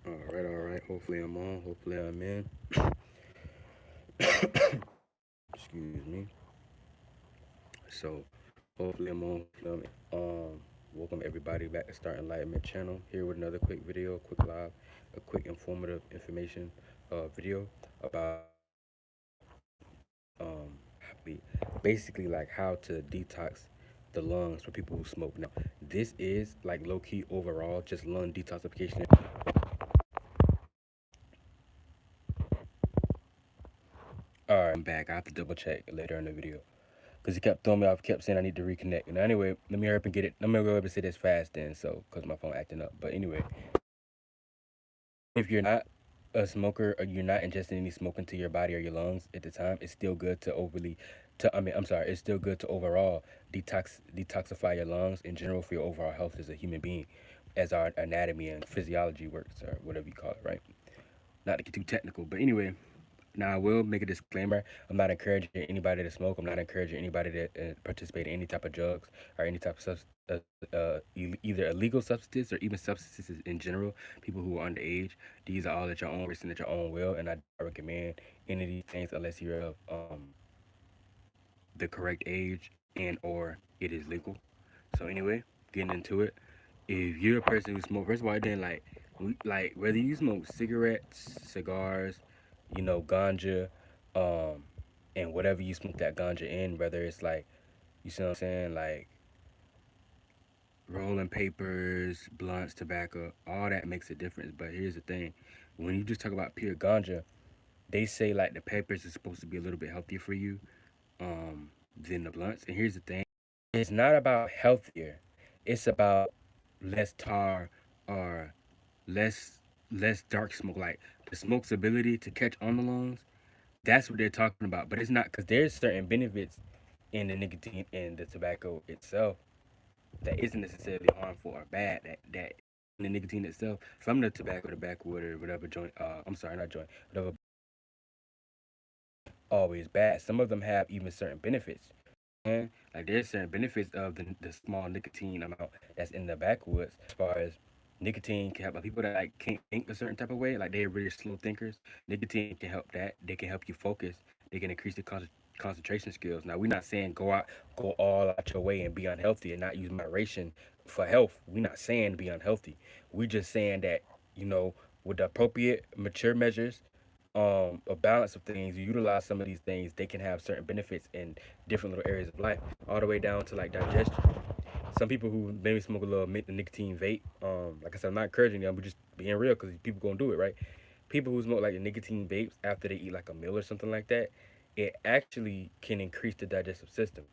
All right. Hopefully I'm on. Hopefully I'm in. Excuse me. So, hopefully I'm on. Hopefully I'm in. Welcome everybody back to Start Enlightenment channel. Here with another quick video, quick live, a quick informative information video about basically like how to detox the lungs for people who smoke. Now, this is like low key overall just lung detoxification. All right, I'm back. I have to double check later in the video because he kept throwing me off, kept saying I need to reconnect. And anyway, let me hurry up and get it. I'm gonna go up and say this fast then, so because my phone acting up. But anyway, if you're not a smoker or you're not ingesting any smoke into your body or your lungs at the time, it's still good to I'm sorry, it's still good to overall detoxify your lungs in general for your overall health as a human being, as our anatomy and physiology works or whatever you call it, right? Not to get too technical, but anyway, now, I will make a disclaimer. I'm not encouraging anybody to smoke. I'm not encouraging anybody to participate in any type of drugs or any type of either illegal substances or even substances in general. People who are underage, these are all at your own risk and at your own will. And I don't recommend any of these things unless you're of the correct age and or it is legal. So anyway, getting into it. If you're a person who smokes, first of all, then like whether you smoke cigarettes, cigars, ganja, um, and whatever you smoke that ganja in, whether it's like, you see what I'm saying, like rolling papers, blunts, tobacco, all that makes a difference. But here's the thing, when you just talk about pure ganja, they say like the papers is supposed to be a little bit healthier for you, than the blunts. And here's the thing, it's not about healthier, it's about less tar or less less dark smoke, like the smoke's ability to catch on the lungs. That's what they're talking about, but it's not, because there's certain benefits in the nicotine and the tobacco itself that isn't necessarily harmful or bad. That the nicotine itself from the tobacco, the backwood, or whatever joint. I'm sorry, not joint. Whatever. Always bad. Some of them have even certain benefits. And like there's certain benefits of the small nicotine amount that's in the backwoods, as far as nicotine can help like, people that like can't think a certain type of way, like they're really slow thinkers. Nicotine can help that. They can help you focus. They can increase the concentration skills. Now we're not saying go all out your way and be unhealthy and not use moderation for health. We're not saying be unhealthy. We're just saying that, with the appropriate mature measures, a balance of things, you utilize some of these things, they can have certain benefits in different little areas of life, all the way down to like digestion. Some people who maybe smoke a little nicotine vape, like I said, I'm not encouraging them, but just being real because people gonna do it, right? People who smoke like the nicotine vapes after they eat like a meal or something like that, it actually can increase the digestive system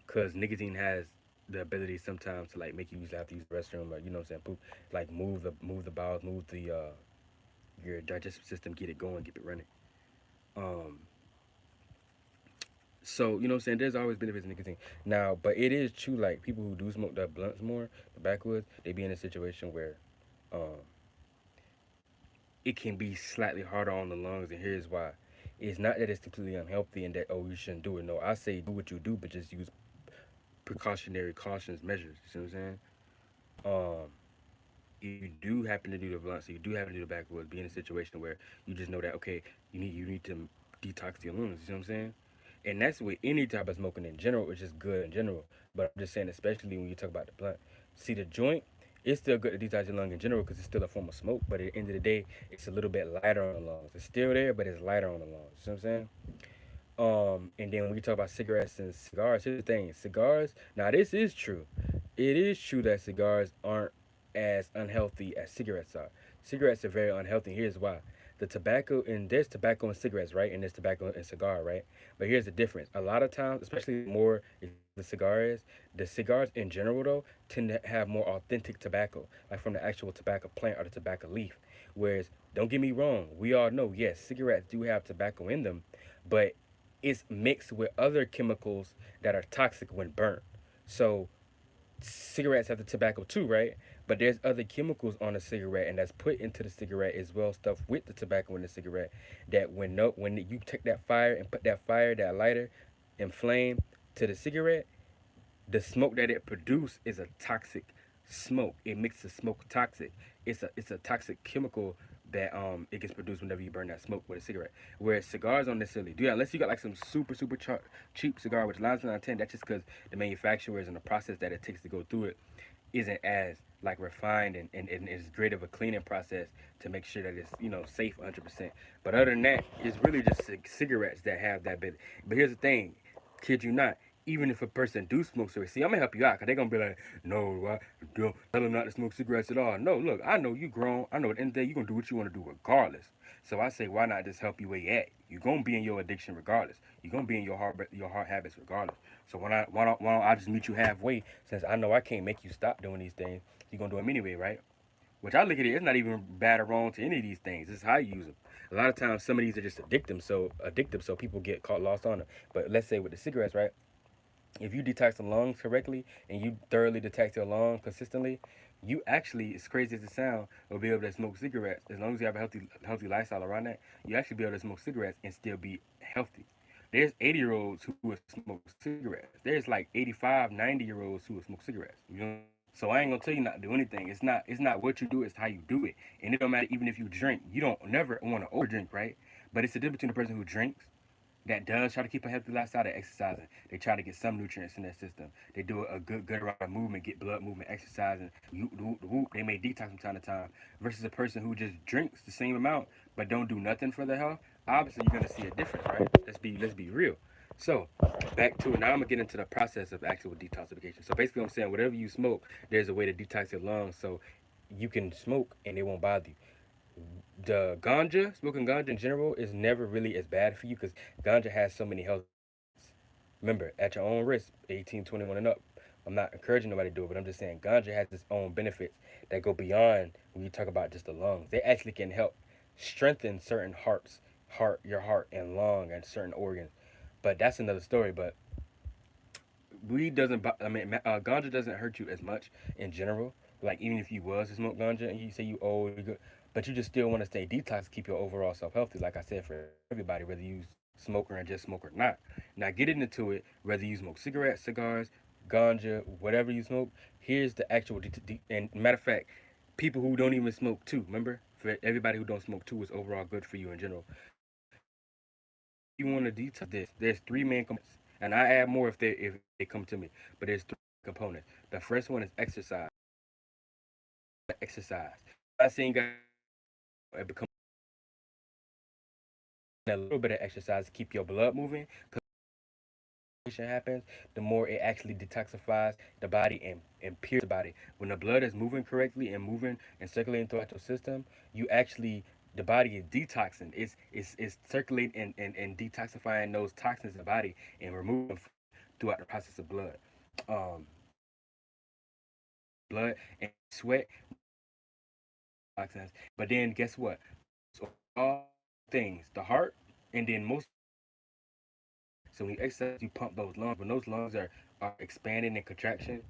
because nicotine has the ability sometimes to like make you have to use the restroom or, what I'm saying, poop, like move the bowels, move the your digestive system, get it going, get it running. Um, so you know what I'm saying. There's always benefits in nicotine. Now, but it is true. Like people who do smoke the blunts more, the backwoods, they be in a situation where, um, it can be slightly harder on the lungs. And here's why: it's not that it's completely unhealthy and that you shouldn't do it. No, I say do what you do, but just use precautionary cautions measures. You see what I'm saying? Um, if you do happen to do the blunt, so you do happen to do the backwoods, be in a situation where you just know that okay, you need to detox your lungs. You see what I'm saying? And that's with any type of smoking in general, which is good in general. But I'm just saying, especially when you talk about the blunt. See, the joint, it's still good to detox your lung in general because it's still a form of smoke. But at the end of the day, it's a little bit lighter on the lungs. It's still there, but it's lighter on the lungs. You see what I'm saying? And then when we talk about cigarettes and cigars, here's the thing: cigars. Now, this is true. It is true that cigars aren't as unhealthy as cigarettes are. Cigarettes are very unhealthy. Here's why: the tobacco, and there's tobacco and cigarettes, right? And there's tobacco and cigar, right? But here's the difference: a lot of times, especially more the cigar is, the cigars in general though tend to have more authentic tobacco, like from the actual tobacco plant or the tobacco leaf. Whereas, don't get me wrong, we all know yes, cigarettes do have tobacco in them, but it's mixed with other chemicals that are toxic when burnt. So cigarettes have the tobacco too, right? But there's other chemicals on a cigarette, and that's put into the cigarette as well, stuff with the tobacco in the cigarette. That when you take that fire and put that lighter, and flame to the cigarette, the smoke that it produces is a toxic smoke. It makes the smoke toxic. It's a toxic chemical that it gets produced whenever you burn that smoke with a cigarette. Whereas cigars don't necessarily do that unless you got like some super cheap cigar, which 9 times out of 10 that's just because the manufacturers and the process that it takes to go through it isn't as like refined and as great of a cleaning process to make sure that it's safe 100%. But other than that, it's really just cigarettes that have that bit. But here's the thing, kid you not, even if a person do smoke cigarettes, see, I'm gonna help you out because they're gonna be like, no, don't tell them not to smoke cigarettes at all. No, look, I know you grown. I know at the end of the day you're gonna do what you want to do regardless. So I say, why not just help you where you at? You're gonna be in your addiction regardless. You're gonna be in your heart habits regardless. So why don't I just meet you halfway? Since I know I can't make you stop doing these things, you're gonna do them anyway, right? Which I look at it, it's not even bad or wrong to any of these things. It's how you use them. A lot of times, some of these are just addictive, so people get caught lost on it. But let's say with the cigarettes, right? If you detox the lungs correctly and you thoroughly detox your lungs consistently, you actually, as crazy as it sounds, will be able to smoke cigarettes as long as you have a healthy lifestyle around that. You actually be able to smoke cigarettes and still be healthy. There's 80-year-olds who will smoke cigarettes. There's like 85, 90-year-olds who will smoke cigarettes. You know. So I ain't gonna tell you not to do anything. It's not what you do, it's how you do it. And it don't matter even if you drink. You don't never want to overdrink, right? But it's the difference between the person who drinks that does try to keep a healthy lifestyle, they're exercising. They try to get some nutrients in their system. They do a good amount of movement, get blood movement, exercising. They may detox from time to time. Versus a person who just drinks the same amount but don't do nothing for their health. Obviously, you're gonna see a difference, right? Let's be real. So back to it. Now I'm gonna get into the process of actual detoxification. So basically, I'm saying whatever you smoke, there's a way to detox your lungs so you can smoke and it won't bother you. The ganja, smoking ganja in general, is never really as bad for you because ganja has so many health. Remember, at your own risk, 18, 21 and up. I'm not encouraging nobody to do it, but I'm just saying ganja has its own benefits that go beyond when you talk about just the lungs. They actually can help strengthen certain your heart and lung and certain organs. But that's another story. But weed doesn't. Ganja doesn't hurt you as much in general. Like even if you was to smoke ganja and you say you old, you good, but you just still want to stay detox, keep your overall self healthy. Like I said, for everybody, whether you smoker and just smoke or not. Now getting into it, whether you smoke cigarettes, cigars, ganja, whatever you smoke. Here's the actual and matter of fact, people who don't even smoke too. Remember, for everybody who don't smoke too is overall good for you in general. You want to detox this? There's three main components, and I add more if they come to me. But there's three components. The first one is exercise. Exercise. I seen guys it become a little bit of exercise to keep your blood moving. Because happens, the more it actually detoxifies the body and purifies the body. When the blood is moving correctly and moving and circulating throughout your system, you actually the body is detoxing. It's circulating and detoxifying those toxins in the body and removing them throughout the process of um, blood and sweat toxins. But then guess what? So all things, the heart, and then most. So when you exercise, you pump those lungs. When those lungs are expanding and contraction,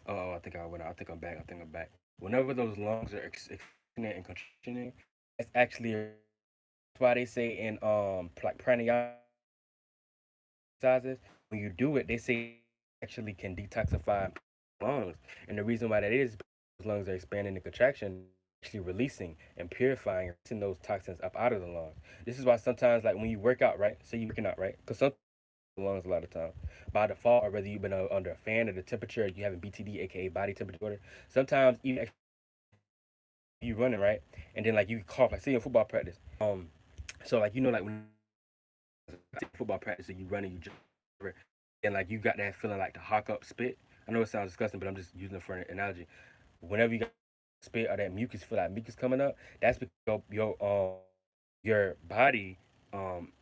oh, I think I went out. I think I'm back. I think I'm back. Whenever those lungs are expanding and contracting, that's actually that's why they say in like pranayama exercises, when you do it, they say actually can detoxify lungs. And the reason why that is because lungs are expanding and contraction, actually releasing and purifying and releasing those toxins up out of the lungs. This is why sometimes like when you work out, right? Say you working out, right? Because some lungs a lot of time by default, or whether you've been under a fan or the temperature, you having BTD, aka body temperature disorder. Sometimes even you running right, and then like you cough. Like say in football practice, so like like when football practice and you running, you jump, and like you got that feeling like the hawk up spit. I know it sounds disgusting, but I'm just using it for an analogy. Whenever you got spit or that mucus, feel like mucus coming up, that's because your body,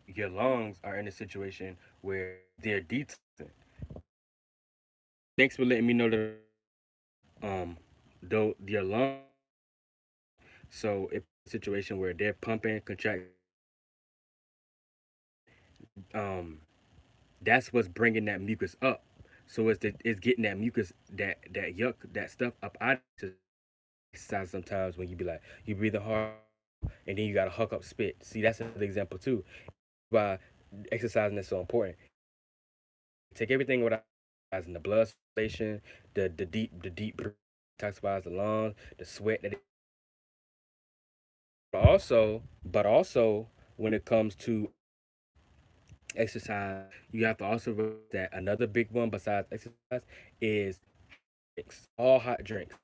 your lungs are in a situation where they're detoxing. Thanks for letting me know that though your lungs, so it's a situation where they're pumping, contract, um, that's what's bringing that mucus up. So it's getting that mucus, that yuck, that stuff up out of exercise sometimes when you be like you breathing hard and then you gotta huck up spit. See, that's another example too. Why exercising is so important. Take everything without as in the blood circulation, the deep detoxifies the lungs, the sweat that but also when it comes to exercise, you have to also realize that another big one besides exercise is drinks, all hot drinks,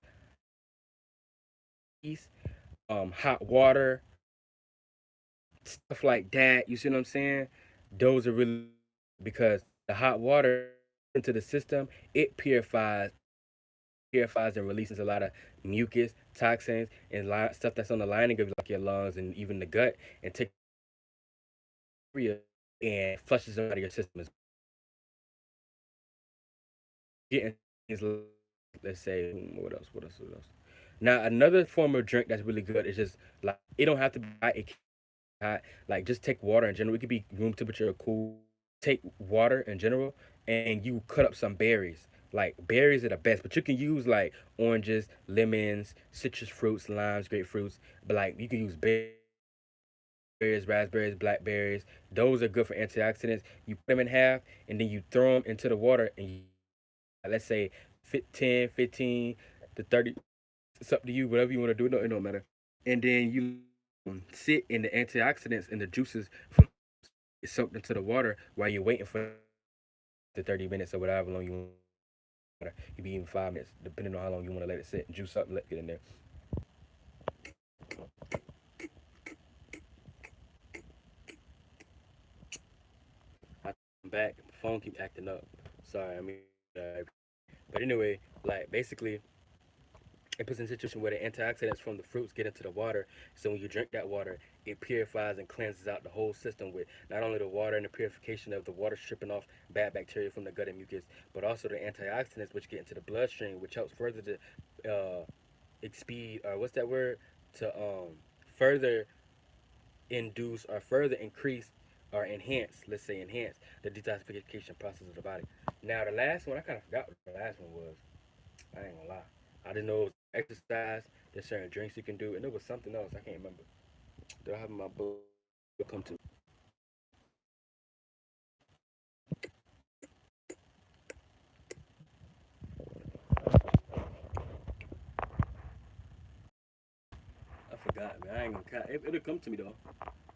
hot water, stuff like that. You see what I'm saying? Those are really because the hot water into the system, it purifies and releases a lot of mucus, toxins, and stuff that's on the lining of like your lungs and even the gut, and take bacteria and flushes them out of your system. Getting things like, let's say what else. Now another form of drink that's really good is just like it don't have to be hot. It can be hot. Like just take water in general. It could be room temperature or cool. Take water in general and you cut up some berries. Like berries are the best, but you can use like oranges, lemons, citrus fruits, limes, grapefruits. But like you can use berries, raspberries, blackberries. Those are good for antioxidants. You cut them in half and then you throw them into the water and you, let's say 10, 15 to 30. It's up to you, whatever you want to do. No, it don't matter. And then you sit in the antioxidants and the juices from soaked into the water while you're waiting for the 30 minutes or whatever long you want. It could be even 5 minutes, depending on how long you want to let it sit and juice up and let it get in there. I'm back. My phone keep acting up. Sorry, I mean, but anyway, like basically, it puts in a situation where the antioxidants from the fruits get into the water. So when you drink that water, it purifies and cleanses out the whole system with not only the water and the purification of the water stripping off bad bacteria from the gut and mucus, but also the antioxidants which get into the bloodstream, which helps further to expede or what's that word to further induce or further increase or enhance, let's say enhance the detoxification process of the body. Now the last one, I kind of forgot what the last one was. I ain't gonna lie. I didn't know it was exercise. There's certain drinks you can do, and there was something else I can't remember. Do I have in my book? It'll come to me. I forgot, man. I ain't gonna count. It'll come to me though.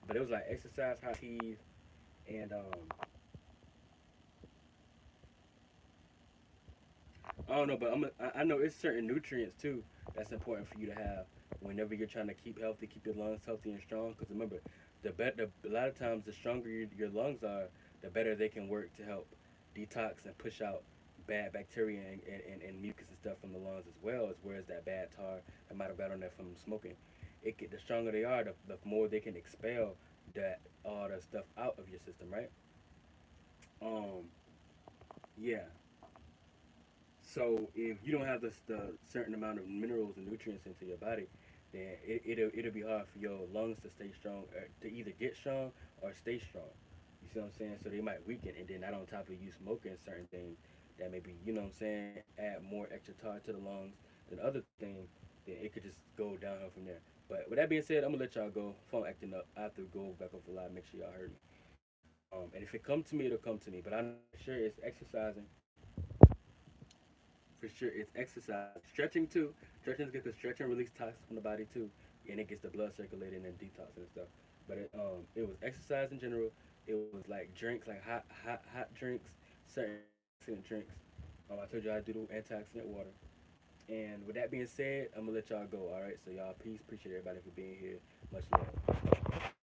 But it was like exercise, hot teas, and I don't know, but I know it's certain nutrients too that's important for you to have whenever you're trying to keep healthy, keep your lungs healthy and strong. Because remember, a lot of times the stronger your lungs are, the better they can work to help detox and push out bad bacteria and mucus and stuff from the lungs as well as whereas that bad tar that might have got on there from smoking. The stronger they are, the more they can expel that all the stuff out of your system, right? Um, yeah. So if you don't have the certain amount of minerals and nutrients into your body, then it'll be hard for your lungs to stay strong, or to either get strong or stay strong. You see what I'm saying? So they might weaken, and then not on top of you smoking certain things that maybe I'm saying add more extra tar to the lungs than other things, then it could just go downhill from there. But with that being said, I'm gonna let y'all go. Phone acting up. I have to go back over the line, make sure y'all heard me. And if it come to me, it'll come to me. But I'm sure it's exercising for sure. It's exercise, stretching too. Stretching is good because stretching release toxins from the body too, and it gets the blood circulating and detoxing and stuff. But it was exercise in general. It was like drinks, like hot drinks, certain antioxidant drinks. I told you I do the antioxidant water. And with that being said, I'm gonna let y'all go. All right. So y'all, peace. Appreciate everybody for being here. Much love.